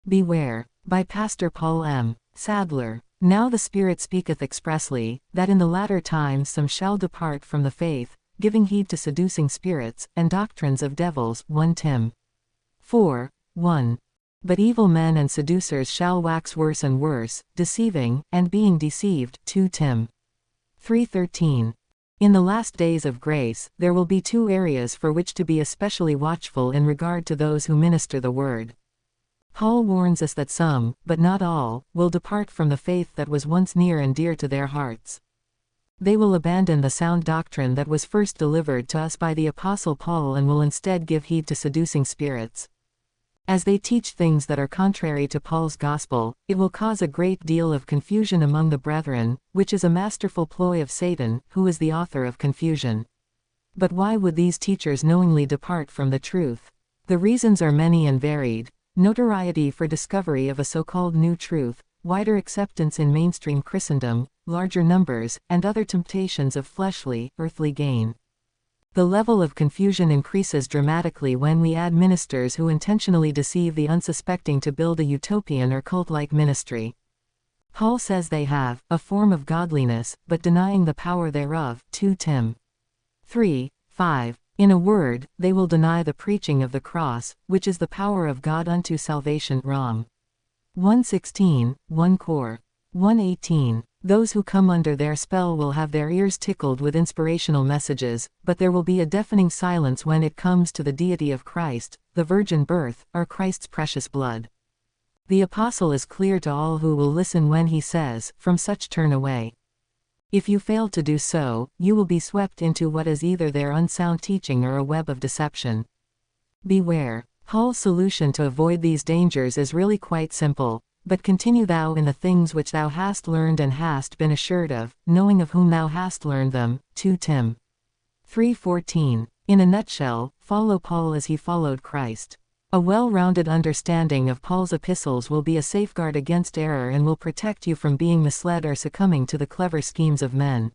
Beware. By Pastor Paul M. Sadler. Now the Spirit speaketh expressly, that in the latter times some shall depart from the faith, giving heed to seducing spirits, and doctrines of devils. 1 Tim. 4. 1. But evil men and seducers shall wax worse and worse, deceiving, and being deceived. 2 Tim. 3:13. In the last days of grace, there will be two areas for which to be especially watchful in regard to those who minister the word. Paul warns us that some, but not all, will depart from the faith that was once near and dear to their hearts. They will abandon the sound doctrine that was first delivered to us by the Apostle Paul and will instead give heed to seducing spirits. As they teach things that are contrary to Paul's gospel, it will cause a great deal of confusion among the brethren, which is a masterful ploy of Satan, who is the author of confusion. But why would these teachers knowingly depart from the truth? The reasons are many and varied. Notoriety for discovery of a so-called new truth, wider acceptance in mainstream Christendom, larger numbers, and other temptations of fleshly, earthly gain. The level of confusion increases dramatically when we add ministers who intentionally deceive the unsuspecting to build a utopian or cult-like ministry. Paul says they have a form of godliness, but denying the power thereof. 2 Tim. 3, 5. In a word, they will deny the preaching of the cross, which is the power of God unto salvation. Rom. 1:16, 1 Cor. 1:18. Those who come under their spell will have their ears tickled with inspirational messages, but there will be a deafening silence when it comes to the deity of Christ, the virgin birth, or Christ's precious blood. The apostle is clear to all who will listen when he says, "From such turn away." If you fail to do so, you will be swept into what is either their unsound teaching or a web of deception. Beware. Paul's solution to avoid these dangers is really quite simple. But continue thou in the things which thou hast learned and hast been assured of, knowing of whom thou hast learned them. 2 Tim. 3:14. In a nutshell, follow Paul as he followed Christ. A well-rounded understanding of Paul's epistles will be a safeguard against error and will protect you from being misled or succumbing to the clever schemes of men.